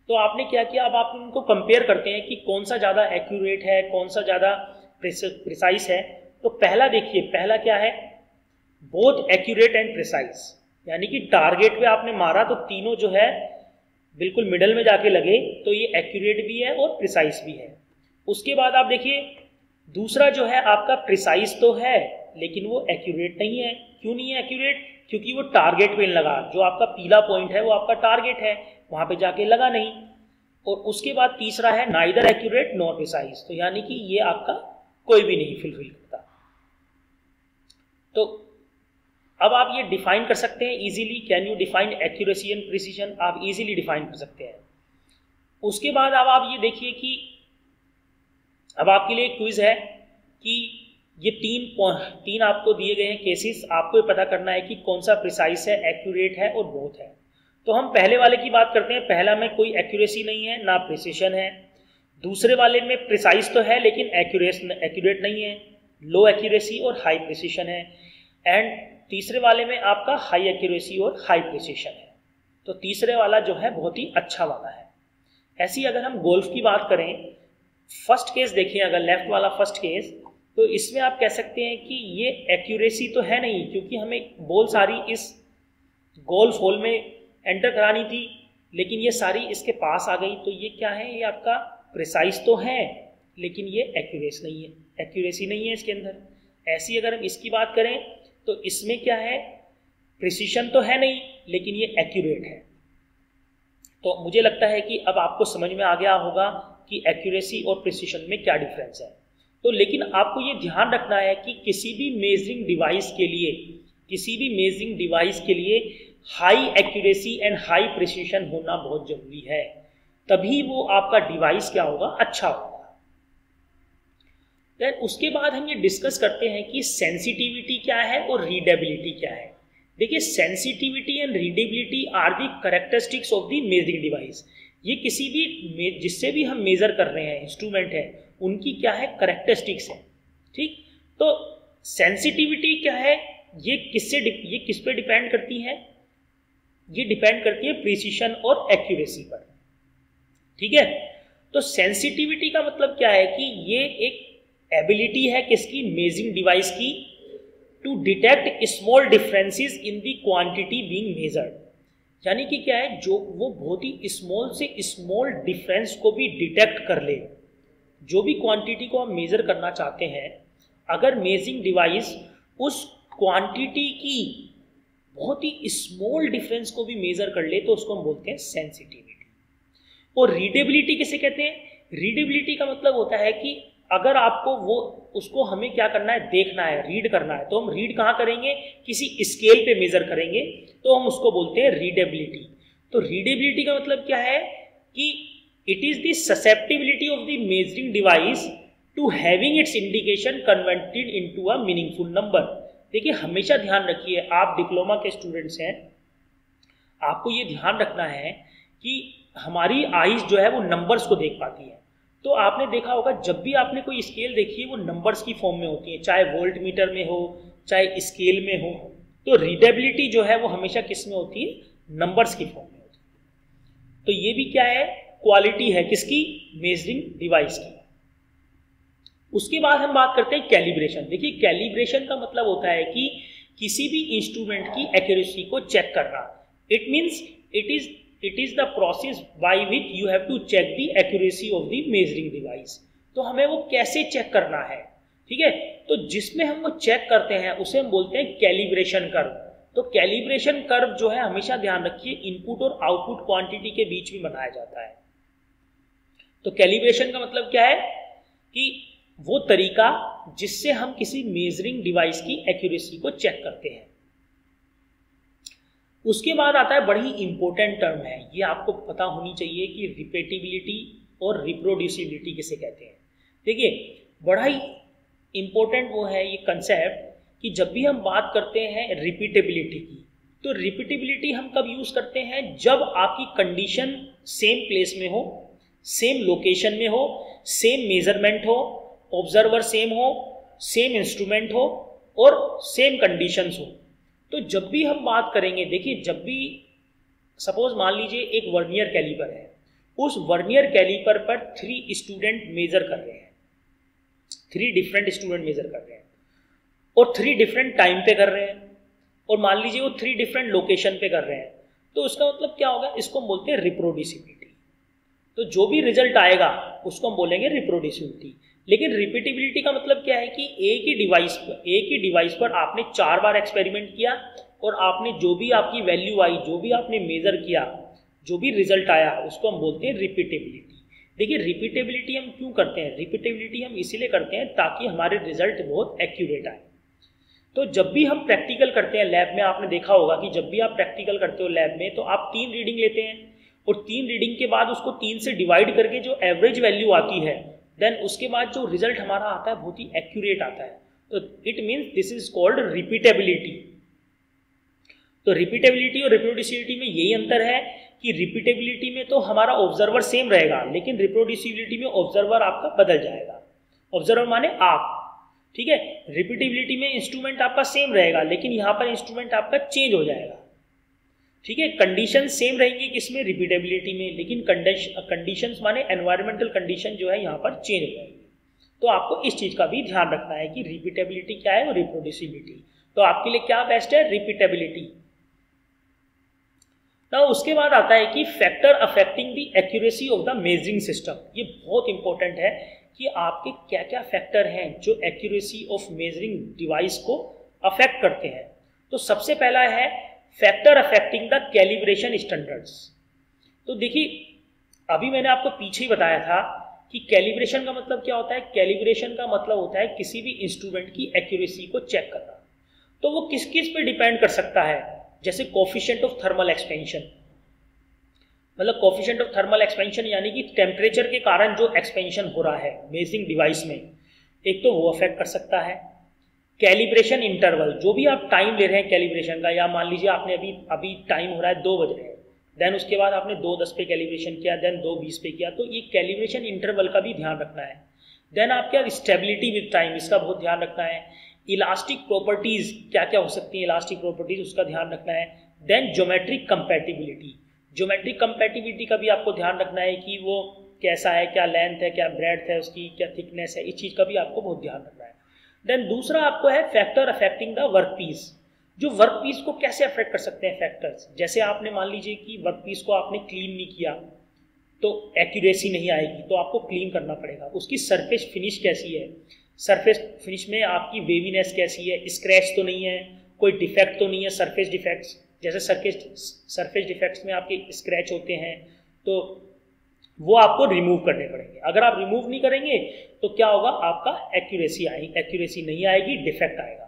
तो आपने क्या किया, अब आप उनको कंपेयर करते हैं कि कौन सा ज़्यादा एक्यूरेट है, कौन सा ज़्यादा प्रिसाइज है। तो पहला देखिए, पहला क्या है, बोथ एक्यूरेट एंड प्रिसाइज, यानी कि टारगेट पे आपने मारा तो तीनों जो है बिल्कुल मिडल में जाके लगे, तो ये एक्यूरेट भी है और प्रिसाइज भी है। उसके बाद आप देखिए दूसरा जो है आपका प्रिसाइज तो है लेकिन वो एक्यूरेट नहीं है। क्यों नहीं है एक्यूरेट? क्योंकि वो टारगेट पे लगा, जो आपका पीला पॉइंट है वो आपका टारगेट है, वहां पे जाके लगा नहीं। और उसके बाद तीसरा है नाइदर एक्यूरेट नॉर प्रिसाइज, तो यानी कि ये आपका कोई भी नहीं फुलफिल करता। तो अब आप ये डिफाइन कर सकते हैं easily, can you define accuracy and precision, आप इजीली डिफाइन कर सकते हैं। उसके बाद अब आप ये देखिए कि अब आपके लिए क्विज है कि ये तीन आपको दिए गए हैं केसेस, आपको ये पता करना है कि कौन सा प्रिसाइज है, एक्यूरेट है और बोथ है। तो हम पहले वाले की बात करते हैं। पहला में कोई एक्यूरेसी नहीं है ना प्रिसिशन है। दूसरे वाले में प्रिसाइज तो है लेकिन एक्यूरेट नहीं है, लो एक्यूरेसी और हाई प्रिसिशन है। एंड तीसरे वाले में आपका हाई एक्यूरेसी और हाई प्रिसिशन है। तो तीसरे वाला जो है बहुत ही अच्छा वाला है। ऐसी अगर हम गोल्फ की बात करें, फर्स्ट केस देखें, अगर लेफ्ट वाला फर्स्ट केस, तो इसमें आप कह सकते हैं कि ये एक्यूरेसी तो है नहीं, क्योंकि हमें बॉल सारी इस गोल्फ होल में एंटर करानी थी लेकिन ये सारी इसके पास आ गई, तो ये क्या है, ये आपका प्रिसाइज तो है लेकिन ये एक्यूरेसी नहीं है इसके अंदर। ऐसी अगर हम इसकी बात करें तो इसमें क्या है, प्रिसिशन तो है नहीं लेकिन ये एक्यूरेट है। तो मुझे लगता है कि अब आपको समझ में आ गया होगा कि एक्यूरेसी और प्रिसिशन में क्या डिफरेंस है। तो लेकिन आपको ये ध्यान रखना है कि किसी भी मेजरिंग डिवाइस के लिए high accuracy and high precision होना बहुत जरूरी है, तभी वो आपका डिवाइस क्या होगा, अच्छा होगा। देन उसके बाद हम ये डिस्कस करते हैं कि सेंसिटिविटी क्या है और रीडेबिलिटी क्या है। देखिए, sensitivity and readability are the characteristics of the measuring device. ये किसी भी जिससे भी हम मेजर कर रहे हैं, इंस्ट्रूमेंट है, उनकी क्या है, कैरेक्टरिस्टिक्स है। ठीक, तो सेंसिटिविटी क्या है, ये किस पे डिपेंड करती है, ये डिपेंड करती है प्रिसिशन और एक्यूरेसी पर। ठीक है, तो सेंसिटिविटी का मतलब क्या है कि ये एक एबिलिटी है किसकी, मेजरिंग डिवाइस की, to detect small differences in the quantity being measured. यानी कि क्या है, जो वो बहुत ही स्मॉल से स्मॉल डिफरेंस को भी डिटेक्ट कर ले। जो भी क्वांटिटी को हम मेजर करना चाहते हैं, अगर मेजरिंग डिवाइस उस क्वांटिटी की बहुत ही स्मॉल डिफरेंस को भी मेजर कर ले तो उसको हम बोलते हैं सेंसिटिविटी। और रीडेबिलिटी किसे कहते हैं, रीडेबिलिटी का मतलब होता है कि अगर आपको उसको हमें क्या करना है, देखना है, रीड करना है, तो हम रीड कहाँ करेंगे, किसी स्केल पे मेजर करेंगे, तो हम उसको बोलते हैं रीडेबिलिटी। तो रीडेबिलिटी का मतलब क्या है कि it is the susceptibility of the measuring device to having its indication converted into a meaningful number. देखिए, हमेशा ध्यान रखिए, आप डिप्लोमा के स्टूडेंट्स हैं, आपको ये ध्यान रखना है कि हमारी आईज जो है वो नंबर्स को देख पाती है। तो आपने देखा होगा, जब भी आपने कोई स्केल देखी है वो नंबर्स की फॉर्म में होती है, चाहे वोल्ट मीटर में हो चाहे स्केल में हो। तो रीडेबिलिटी जो है वो हमेशा किस में होती है, नंबर्स की फॉर्म में होती है। तो ये भी क्या है, क्वालिटी है किसकी, मेजरिंग डिवाइस की। उसके बाद हम बात करते हैं कैलिब्रेशन। देखिए, कैलिब्रेशन का मतलब होता है कि किसी भी इंस्ट्रूमेंट की एक्यूरेसी को चेक करना। It means it is the process by which you have to check the accuracy of the measuring device. तो हमें वो कैसे चेक करना है, ठीक है, तो जिसमें हम वो चेक करते हैं उसे हम बोलते हैं कैलिब्रेशन कर्व। तो कैलिब्रेशन कर्व जो है, हमेशा ध्यान रखिए, इनपुट और आउटपुट क्वांटिटी के बीच में बनाया जाता है। तो कैलिब्रेशन का मतलब क्या है कि वो तरीका जिससे हम किसी मेजरिंग डिवाइस की एक्यूरेसी को चेक करते हैं। उसके बाद आता है, बड़ी इंपॉर्टेंट टर्म है, ये आपको पता होनी चाहिए कि रिपीटेबिलिटी और रिप्रोड्यूसिबिलिटी किसे कहते हैं। देखिए, बड़ा ही इंपॉर्टेंट वो है ये कंसेप्ट कि जब भी हम बात करते हैं रिपीटेबिलिटी की, तो रिपीटेबिलिटी हम कब यूज करते हैं, जब आपकी कंडीशन सेम प्लेस में हो, सेम लोकेशन में हो, सेम मेजरमेंट हो, ऑब्जर्वर सेम हो, सेम इंस्ट्रूमेंट हो और सेम कंडीशंस हो। तो जब भी हम बात करेंगे, देखिए, जब भी सपोज मान लीजिए एक वर्नियर कैलिपर है, उस वर्नियर कैलिपर पर 3 स्टूडेंट मेजर कर रहे हैं, 3 डिफरेंट स्टूडेंट मेजर कर रहे हैं, और 3 डिफरेंट टाइम पे कर रहे हैं, और मान लीजिए वो 3 डिफरेंट लोकेशन पे कर रहे हैं, तो उसका मतलब क्या होगा, इसको हम बोलते हैं रिप्रोड्यूसिबिलिटी। तो जो भी रिजल्ट आएगा उसको हम बोलेंगे रिप्रोड्यूसिबिलिटी। लेकिन रिपीटेबिलिटी का मतलब क्या है कि एक ही डिवाइस पर आपने 4 बार एक्सपेरिमेंट किया और आपने जो भी आपकी वैल्यू आई, जो भी आपने मेजर किया, जो भी रिजल्ट आया, उसको हम बोलते हैं रिपीटेबिलिटी। देखिए रिपीटेबिलिटी हम क्यों करते हैं, रिपीटेबिलिटी हम इसीलिए करते हैं ताकि हमारे रिजल्ट बहुत एक्यूरेट आए। तो जब भी हम प्रैक्टिकल करते हैं लैब में, आपने देखा होगा कि जब भी आप प्रैक्टिकल करते हो लैब में, तो आप 3 रीडिंग लेते हैं और 3 रीडिंग के बाद उसको 3 से डिवाइड करके जो एवरेज वैल्यू आती है, देन उसके बाद जो रिजल्ट हमारा आता है बहुत ही एक्यूरेट आता है। तो it means this is called repeatability. तो रिपीटेबिलिटी और रिप्रोड्यूसिबिलिटी में यही अंतर है कि रिपीटेबिलिटी में तो हमारा ऑब्जर्वर सेम रहेगा, लेकिन रिप्रोड्यूसिबिलिटी में ऑब्जर्वर आपका बदल जाएगा। ऑब्जर्वर माने आप, ठीक है। रिपीटेबिलिटी में इंस्ट्रूमेंट आपका सेम रहेगा, लेकिन यहाँ पर इंस्ट्रूमेंट आपका चेंज हो जाएगा, ठीक है। कंडीशन सेम रहेंगी किसमें, रिपीटेबिलिटी में, लेकिन कंडीशंस माने एनवायरमेंटल कंडीशन जो है यहाँ पर चेंज हो जाएगी। तो आपको इस चीज का भी ध्यान रखना है कि रिपीटेबिलिटी क्या है और रिप्रोड्यूसिबिलिटी। तो आपके लिए क्या बेस्ट है, रिपीटेबिलिटी। ना उसके बाद आता है कि factor affecting the accuracy of the measuring system. ये बहुत इंपॉर्टेंट है कि आपके क्या क्या फैक्टर हैं जो एक्यूरेसी ऑफ मेजरिंग डिवाइस को अफेक्ट करते हैं। तो सबसे पहला है factor affecting the calibration standards. तो देखिए अभी मैंने आपको पीछे ही बताया था कि कैलिब्रेशन का मतलब क्या होता है। कैलिब्रेशन का मतलब होता है किसी भी इंस्ट्रूमेंट की एक्यूरेसी को चेक करना। तो वो किस किस पे डिपेंड कर सकता है, जैसे कोफिशिएंट ऑफ थर्मल एक्सपेंशन, मतलब कोफिशिएंट ऑफ थर्मल एक्सपेंशन यानी कि टेम्परेचर के कारण जो एक्सपेंशन हो रहा है मेजरिंग डिवाइस में, एक तो वो अफेक्ट कर सकता है। कैलिब्रेशन इंटरवल, जो भी आप टाइम ले रहे हैं कैलिब्रेशन का, या मान लीजिए आपने अभी टाइम हो रहा है 2 बज रहे हैं, देन उसके बाद आपने 2:10 पे कैलिब्रेशन किया, देन 2:20 पे किया, तो ये कैलिब्रेशन इंटरवल का भी ध्यान रखना है। देन आप क्या, स्टेबिलिटी विद टाइम, इसका बहुत ध्यान रखना है। इलास्टिक प्रॉपर्टीज क्या क्या हो सकती है, इलास्टिक प्रॉपर्टीज, उसका ध्यान रखना है। Then geometric compatibility, geometric compatibility का भी आपको ध्यान रखना है कि वो कैसा है, क्या लेंथ है, क्या ब्रेड्थ है उसकी, क्या थिकनेस है, इस चीज़ का भी आपको बहुत ध्यान रखना है। देन दूसरा आपको है factor affecting the work piece. जो वर्क पीस को कैसे अफेक्ट कर सकते हैं फैक्टर्स, जैसे आपने मान लीजिए कि वर्क पीस को आपने क्लीन नहीं किया तो एक्यूरेसी नहीं आएगी, तो आपको क्लीन करना पड़ेगा। उसकी सरफेस फिनिश कैसी है, सरफेस फिनिश में आपकी वेवीनेस कैसी है, स्क्रैच तो नहीं है, कोई डिफेक्ट तो नहीं है, सरफेस डिफेक्ट्स, जैसे सरफेस डिफेक्ट्स में आपके स्क्रैच होते हैं तो वो आपको रिमूव करने पड़ेंगे। अगर आप रिमूव नहीं करेंगे तो क्या होगा, आपका एक्यूरेसी नहीं आएगी, डिफेक्ट आएगा।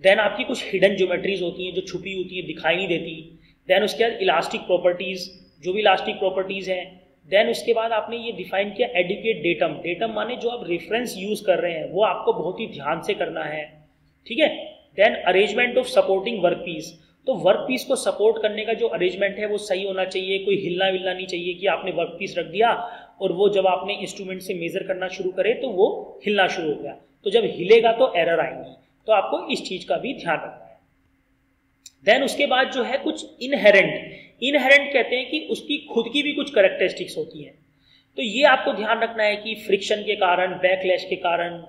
देन आपकी कुछ हिडन ज्योमेट्रीज होती हैं जो छुपी होती हैं, दिखाई नहीं देती। देन उसके बाद इलास्टिक प्रॉपर्टीज, जो भी इलास्टिक प्रॉपर्टीज हैं। देन उसके बाद आपने ये डिफाइन किया एडुकेट डेटम, डेटम माने जो आप रेफरेंस यूज कर रहे हैं वो आपको बहुत ही ध्यान से करना है, ठीक है। Then arrangement of supporting work piece, तो वर्क पीस को सपोर्ट करने का जो अरेंजमेंट है वो सही होना चाहिए, कोई हिलना विलना नहीं चाहिए कि आपने वर्क पीस रख दिया और वो जब आपने इंस्ट्रूमेंट से मेजर करना शुरू करे तो वो हिलना शुरू हो गया, तो जब हिलेगा तो एरर आएंगी। तो आपको इस चीज का भी ध्यान रखना है। देन उसके बाद जो है कुछ इनहेरेंट कहते हैं कि उसकी खुद की भी कुछ कैरेक्टरिस्टिक्स होती हैं। तो ये आपको ध्यान रखना है कि फ्रिक्शन के कारण, बैकलैश के कारण,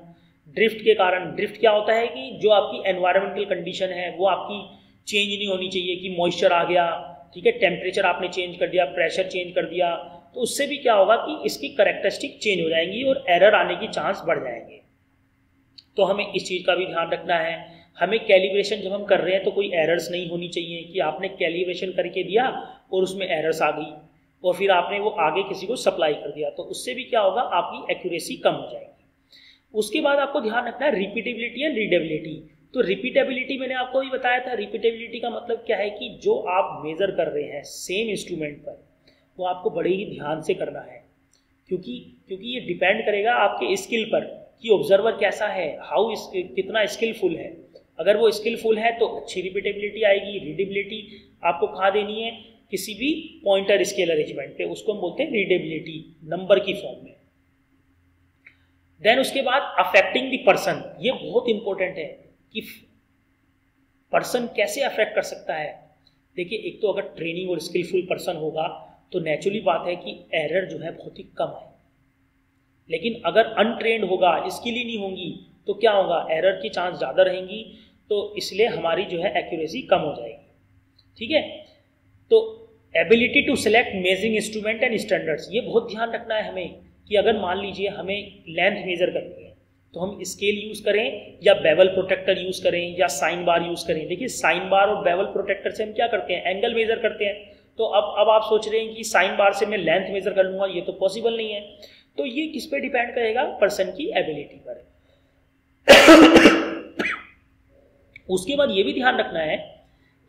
ड्रिफ्ट के कारण। ड्रिफ्ट क्या होता है कि जो आपकी एनवायरमेंटल कंडीशन है वो आपकी चेंज नहीं होनी चाहिए, कि मॉइस्चर आ गया, ठीक है, टेम्परेचर आपने चेंज कर दिया, प्रेशर चेंज कर दिया, तो उससे भी क्या होगा कि इसकी कैरेक्टरिस्टिक चेंज हो जाएंगी और एरर आने की चांस बढ़ जाएंगे। तो हमें इस चीज़ का भी ध्यान रखना है। हमें कैलिब्रेशन जब हम कर रहे हैं तो कोई एरर्स नहीं होनी चाहिए कि आपने कैलिब्रेशन करके दिया और उसमें एरर्स आ गई और फिर आपने वो आगे किसी को सप्लाई कर दिया, तो उससे भी क्या होगा, आपकी एक्यूरेसी कम हो जाएगी। उसके बाद आपको ध्यान रखना है रिपीटेबिलिटी एंड रीडेबिलिटी। तो रिपीटेबिलिटी मैंने आपको भी बताया था। रिपीटेबिलिटी का मतलब क्या है कि जो आप मेजर कर रहे हैं सेम इंस्ट्रूमेंट पर वो आपको बड़े ही ध्यान से करना है, क्योंकि ये डिपेंड करेगा आपके स्किल पर कि ऑब्जर्वर कैसा है, कितना स्किलफुल है। अगर वो स्किलफुल है तो अच्छी रिपीटेबिलिटी आएगी। रीडेबिलिटी आपको कहाँ देनी है, किसी भी पॉइंटर स्केल अरेंजमेंट पे, उसको हम बोलते हैं रीडेबिलिटी, नंबर की फॉर्म में। देन उसके बाद अफेक्टिंग द पर्सन, ये बहुत इंपॉर्टेंट है कि पर्सन कैसे अफेक्ट कर सकता है। देखिए एक तो अगर ट्रेनिंग और स्किलफुल पर्सन होगा तो नेचुरली बात है कि एरर जो है बहुत ही कम है, लेकिन अगर अनट्रेंड होगा, स्किल ही नहीं होंगी, तो क्या होगा, एरर की चांस ज़्यादा रहेंगी, तो इसलिए हमारी जो है एक्यूरेसी कम हो जाएगी। ठीक है, तो ability to select measuring instrument and standards, ये बहुत ध्यान रखना है हमें कि अगर मान लीजिए हमें लेंथ मेजर करनी है तो हम स्केल यूज़ करें या बेवल प्रोटेक्टर यूज़ करें या साइन बार यूज़ करें। देखिए साइन बार और बेवल प्रोटेक्टर से हम क्या करते हैं, एंगल मेजर करते हैं। तो अब आप सोच रहे हैं कि साइन बार से मैं लेंथ मेजर कर लूँगा, ये तो पॉसिबल नहीं है। तो ये किस पे डिपेंड करेगा, पर्सन की एबिलिटी पर। उसके बाद ये भी ध्यान रखना है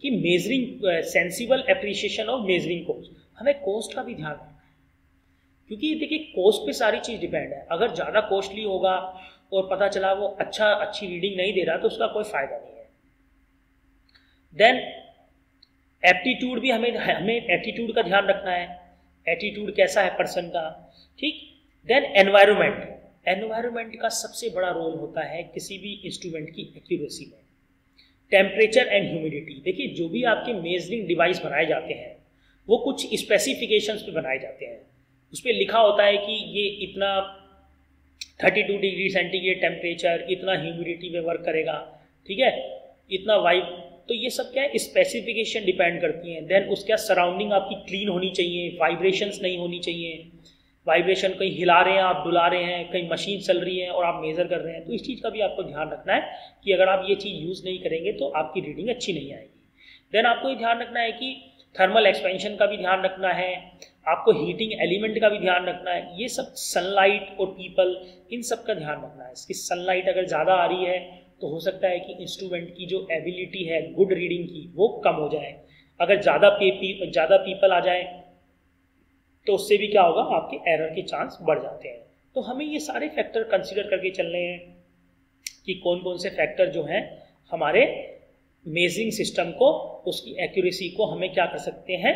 कि measuring sensible appreciation of measuring cost, हमें कॉस्ट का भी ध्यान रखना है, क्योंकि देखिए कॉस्ट पे सारी चीज़ डिपेंड है। अगर ज़्यादा कॉस्टली होगा और पता चला वो अच्छी रीडिंग नहीं दे रहा तो उसका कोई फायदा नहीं है। देन एप्टीट्यूड भी हमें एटीट्यूड का ध्यान रखना है, एटीट्यूड कैसा है पर्सन का। ठीक, देन एनवायरमेंट का सबसे बड़ा रोल होता है किसी भी इंस्ट्रूमेंट की एक्यूरेसी में। टेम्परेचर एंड ह्यूमिडिटी, देखिए जो भी आपके मेजरिंग डिवाइस बनाए जाते हैं वो कुछ स्पेसिफिकेशंस पे बनाए जाते हैं, उस पर लिखा होता है कि ये इतना 32 डिग्री सेंटीग्रेड टेम्परेचर, इतना ह्यूमिडिटी में वर्क करेगा, ठीक है, इतना वाइब। तो ये सब क्या है, स्पेसिफिकेशन डिपेंड करती हैं। देन उसके सराउंडिंग आपकी क्लीन होनी चाहिए, वाइब्रेशंस नहीं होनी चाहिए, वाइब्रेशन कहीं हिला रहे हैं आप, डुला रहे हैं, कहीं मशीन चल रही है और आप मेज़र कर रहे हैं, तो इस चीज़ का भी आपको ध्यान रखना है कि अगर आप ये चीज़ यूज़ नहीं करेंगे तो आपकी रीडिंग अच्छी नहीं आएगी। देन आपको ये ध्यान रखना है कि थर्मल एक्सपेंशन का भी ध्यान रखना है, आपको हीटिंग एलिमेंट का भी ध्यान रखना है। ये सब सनलाइट और पीपल, इन सब का ध्यान रखना है। इसकी सनलाइट अगर ज़्यादा आ रही है तो हो सकता है कि इंस्ट्रूमेंट की जो एबिलिटी है गुड रीडिंग की वो कम हो जाए। अगर ज़्यादा पीपल आ जाए तो उससे भी क्या होगा, आपके एरर के चांस बढ़ जाते हैं। तो हमें ये सारे फैक्टर कंसीडर करके चलने हैं कि कौन कौन से फैक्टर जो हैं हमारे मेजरिंग सिस्टम को, उसकी एक्यूरेसी को हमें क्या कर सकते हैं,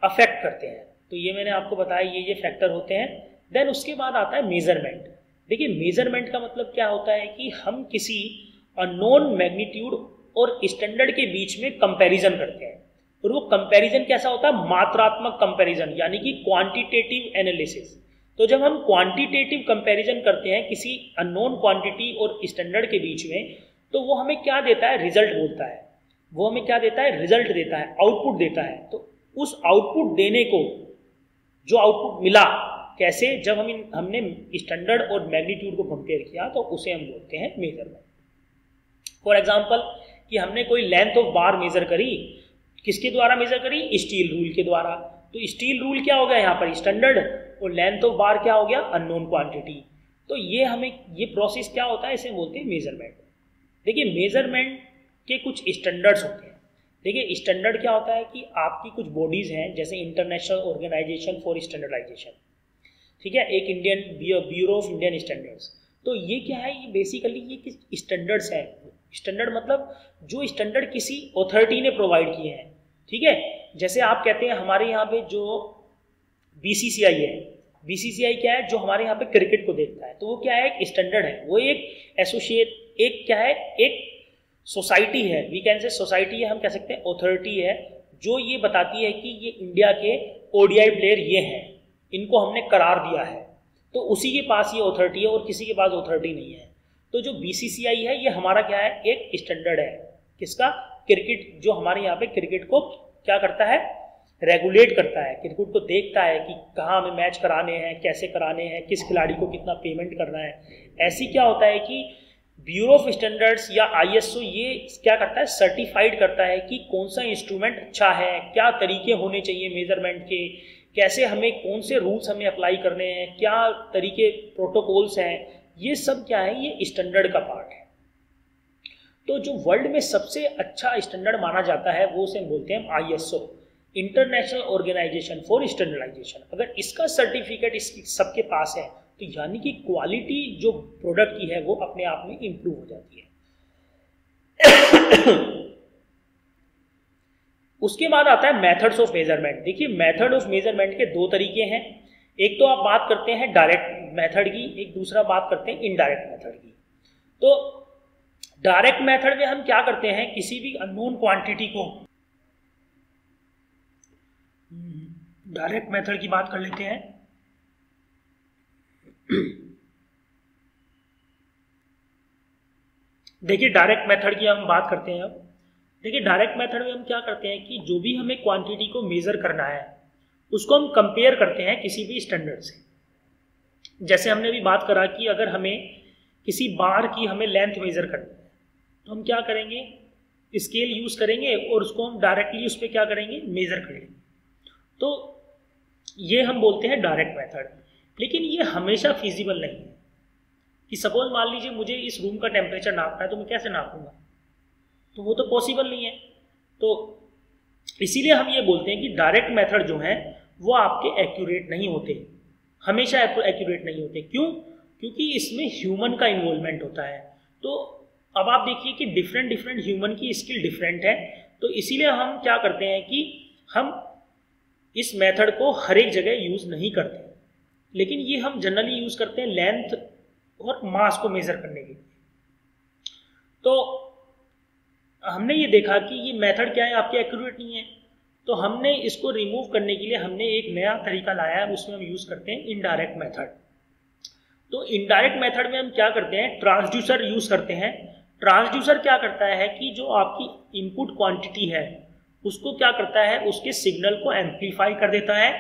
अफेक्ट करते हैं। तो ये मैंने आपको बताया, ये फैक्टर होते हैं। देन उसके बाद आता है मेजरमेंट। देखिए मेजरमेंट का मतलब क्या होता है कि हम किसी अननोन मैग्नीट्यूड और स्टैंडर्ड के बीच में कंपैरिजन करते हैं, और वो कंपैरिजन कैसा होता है, मात्रात्मक कंपैरिजन, यानी कि क्वांटिटेटिव एनालिसिस। तो जब हम क्वांटिटेटिव कंपैरिजन करते हैं किसी अननोन क्वांटिटी और स्टैंडर्ड के बीच में, तो वो हमें क्या देता है, रिजल्ट बोलता है। वो हमें क्या देता है, रिजल्ट देता है, आउटपुट देता है। तो उस आउटपुट देने को, जो आउटपुट मिला कैसे, जब हमने स्टैंडर्ड और मैग्नीट्यूड को कंपेयर किया, तो उसे हम बोलते हैं मेजरमेंट। फॉर एग्जांपल कि हमने कोई लेंथ ऑफ बार मेजर करी, किसके द्वारा मेजर करी, स्टील रूल के द्वारा। तो स्टील रूल क्या हो गया यहाँ पर, स्टैंडर्ड, और लेंथ ऑफ बार क्या हो गया, अननोन क्वांटिटी। तो ये प्रोसेस क्या होता है, इसे बोलते हैं मेजरमेंट। देखिए मेजरमेंट के कुछ स्टैंडर्ड्स होते हैं। देखिए स्टैंडर्ड क्या होता है कि आपकी कुछ बॉडीज हैं, जैसे इंटरनेशनल ऑर्गेनाइजेशन फॉर स्टैंडर्डाइजेशन, ठीक है, एक Indian bureau of Indian standards. तो ये क्या है, ये बेसिकली ये किस स्टैंडर्ड्स हैं। स्टैंडर्ड मतलब जो स्टैंडर्ड किसी अथॉरिटी ने प्रोवाइड किए हैं, ठीक है। जैसे आप कहते हैं हमारे यहाँ पे जो बीसीसीआई है, बीसीसीआई क्या है, जो हमारे यहाँ पे क्रिकेट को देखता है, तो वो क्या है, एक स्टैंडर्ड है, वो एक एसोसिएट, एक क्या है, एक सोसाइटी है, वी कैन से सोसाइटी है, हम कह सकते हैं अथॉरिटी है, जो ये बताती है कि ये इंडिया के ओडीआई प्लेयर ये हैं, इनको हमने करार दिया है। तो उसी के पास ये अथॉरिटी है और किसी के पास अथॉरिटी नहीं है। तो जो बीसीसीआई है ये हमारा क्या है, एक स्टैंडर्ड है, किसका, क्रिकेट, जो हमारे यहाँ पे क्रिकेट को क्या करता है, रेगुलेट करता है, क्रिकेट को देखता है कि कहाँ हमें मैच कराने हैं, कैसे कराने हैं, किस खिलाड़ी को कितना पेमेंट करना है। ऐसी क्या होता है कि ब्यूरो ऑफ स्टैंडर्ड्स या आईएसओ ये क्या करता है, सर्टिफाइड करता है कि कौन सा इंस्ट्रूमेंट अच्छा है, क्या तरीके होने चाहिए मेजरमेंट के, कैसे हमें, कौन से रूल्स हमें अप्लाई करने हैं, क्या तरीके प्रोटोकॉल्स हैं, ये सब क्या है, ये स्टैंडर्ड का पार्ट है। तो जो वर्ल्ड में सबसे अच्छा स्टैंडर्ड माना जाता है वो उसे बोलते हैं ISO, international organization for standardization. अगर इसका सर्टिफिकेट इस सबके पास है तो यानी कि क्वालिटी जो प्रोडक्ट की है वो अपने आप में इंप्रूव हो जाती है। उसके बाद आता है मेथड्स ऑफ मेजरमेंट। देखिए मेथड ऑफ मेजरमेंट के दो तरीके हैं, एक तो आप बात करते हैं डायरेक्ट मेथड की, एक दूसरा बात करते हैं इनडायरेक्ट मेथड की। तो डायरेक्ट मेथड में हम क्या करते हैं, किसी भी अननोन क्वांटिटी को, डायरेक्ट मेथड की बात कर लेते हैं। देखिए डायरेक्ट मेथड की हम बात करते हैं अब। देखिए डायरेक्ट मेथड में हम क्या करते हैं कि जो भी हमें क्वांटिटी को मेजर करना है उसको हम कंपेयर करते हैं किसी भी स्टैंडर्ड से। जैसे हमने भी बात करा कि अगर हमें किसी बार की हमें लेंथ मेजर करनी है तो हम क्या करेंगे, स्केल यूज करेंगे और उसको हम डायरेक्टली उस पर क्या करेंगे, मेजर कर लेंगे। तो ये हम बोलते हैं डायरेक्ट मेथड। लेकिन ये हमेशा फिजिबल नहीं है कि सपोज मान लीजिए मुझे इस रूम का टेम्परेचर नापना है तो मैं कैसे नापूंगा, तो वो तो पॉसिबल नहीं है। तो इसीलिए हम ये बोलते हैं कि डायरेक्ट मेथड जो है वो आपके एक्यूरेट नहीं होते, हमेशा एक्यूरेट नहीं होते। क्यों? क्योंकि इसमें ह्यूमन का इन्वॉल्वमेंट होता है। तो अब आप देखिए कि डिफरेंट ह्यूमन की स्किल डिफरेंट है, तो इसीलिए हम क्या करते हैं कि हम इस मेथड को हर एक जगह यूज़ नहीं करते, लेकिन ये हम जनरली यूज़ करते हैं लेंथ और मास को मेजर करने के लिए। तो हमने ये देखा कि ये मेथड क्या है, आपके एक्यूरेट नहीं है, तो हमने इसको रिमूव करने के लिए हमने एक नया तरीका लाया है, उसमें हम यूज़ करते हैं इनडायरेक्ट मेथड। तो इनडायरेक्ट मेथड में हम क्या करते हैं, ट्रांसड्यूसर यूज़ करते हैं। ट्रांसड्यूसर क्या करता है कि जो आपकी इनपुट क्वांटिटी है उसको क्या करता है, उसके सिग्नल को एम्पलीफाई कर देता है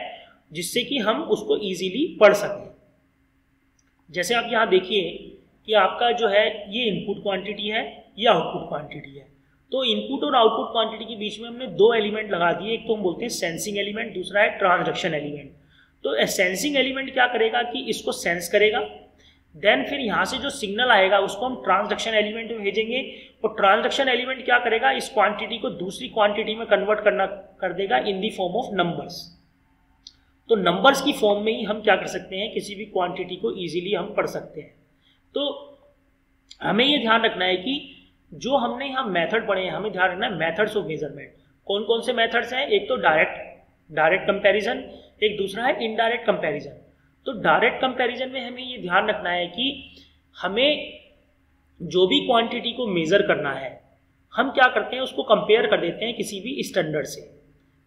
जिससे कि हम उसको इजीली पढ़ सकें। जैसे आप यहाँ देखिए कि आपका जो है ये इनपुट क्वांटिटी है, ये आउटपुट क्वांटिटी है। तो इनपुट और आउटपुट क्वांटिटी के बीच में हमने दो एलिमेंट लगा दिए, एक तो हम बोलते हैं सेंसिंग एलिमेंट, दूसरा है ट्रांसडक्शन एलिमेंट। तो सेंसिंग एलिमेंट क्या करेगा कि इसको सेंस करेगा, देन फिर यहाँ से जो सिग्नल आएगा उसको हम ट्रांसडक्शन एलिमेंट में भेजेंगे, और ट्रांसडक्शन एलिमेंट क्या करेगा, इस क्वांटिटी को दूसरी क्वांटिटी में कन्वर्ट कर देगा इन दी फॉर्म ऑफ नंबर्स। तो नंबर्स की फॉर्म में ही हम क्या कर सकते हैं, किसी भी क्वांटिटी को इजीली हम पढ़ सकते हैं। तो हमें ये ध्यान रखना है कि जो हमने यहाँ मेथड पढ़े हैं, हमें ध्यान रखना है मेथड्स ऑफ मेजरमेंट। कौन कौन से मेथड्स हैं, एक तो डायरेक्ट कंपैरिजन, एक दूसरा है इनडायरेक्ट कंपैरिजन। तो डायरेक्ट कंपैरिजन में हमें ये ध्यान रखना है कि हमें जो भी क्वांटिटी को मेजर करना है हम क्या करते हैं, उसको कंपेयर कर देते हैं किसी भी स्टैंडर्ड से।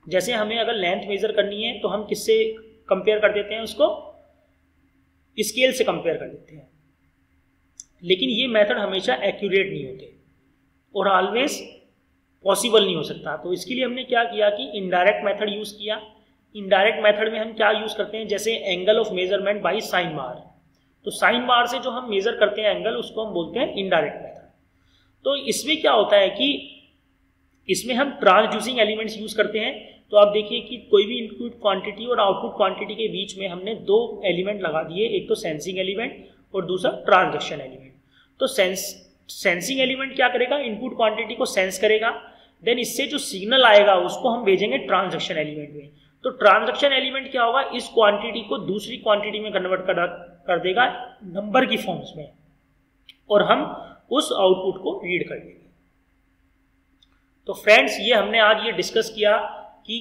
जैसे हमें अगर लेंथ मेजर करनी है तो हम किससे कंपेयर कर देते हैं, उसको स्केल से कंपेयर कर देते हैं। लेकिन ये मेथड हमेशा एक्यूरेट नहीं होते और ऑलवेज पॉसिबल नहीं हो सकता। तो इसके लिए हमने क्या किया कि इनडायरेक्ट मेथड यूज़ किया। इनडायरेक्ट मेथड में हम क्या यूज़ करते हैं, जैसे angle of measurement by sine bar. तो साइन बार से जो हम मेजर करते हैं एंगल, उसको हम बोलते हैं इनडायरेक्ट मेथड। तो इसमें क्या होता है कि इसमें हम ट्रांसड्यूसिंग एलिमेंट्स यूज़ करते हैं। तो आप देखिए कि कोई भी इनपुट क्वांटिटी और आउटपुट क्वांटिटी के बीच में हमने दो एलिमेंट लगा दिए, एक तो सेंसिंग एलिमेंट और दूसरा ट्रांसडक्शन एलिमेंट। तो सेंसिंग एलिमेंट क्या करेगा, इनपुट क्वांटिटी को सेंस करेगा, देन इससे जो सिग्नल आएगा उसको हम भेजेंगे ट्रांसडक्शन एलिमेंट में। तो ट्रांसडक्शन एलिमेंट क्या होगा, इस क्वांटिटी को दूसरी क्वांटिटी में कन्वर्ट कर देगा नंबर की फॉर्म्स में, और हम उस आउटपुट को रीड कर लेंगे। तो फ्रेंड्स, ये हमने आज ये डिस्कस किया कि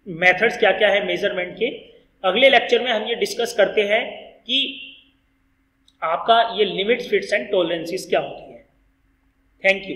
मेथड्स क्या क्या है मेजरमेंट के। अगले लेक्चर में हम ये डिस्कस करते हैं कि आपका ये लिमिट्स, फिट्स एंड टॉलरेंसेस क्या होती है। Thank you.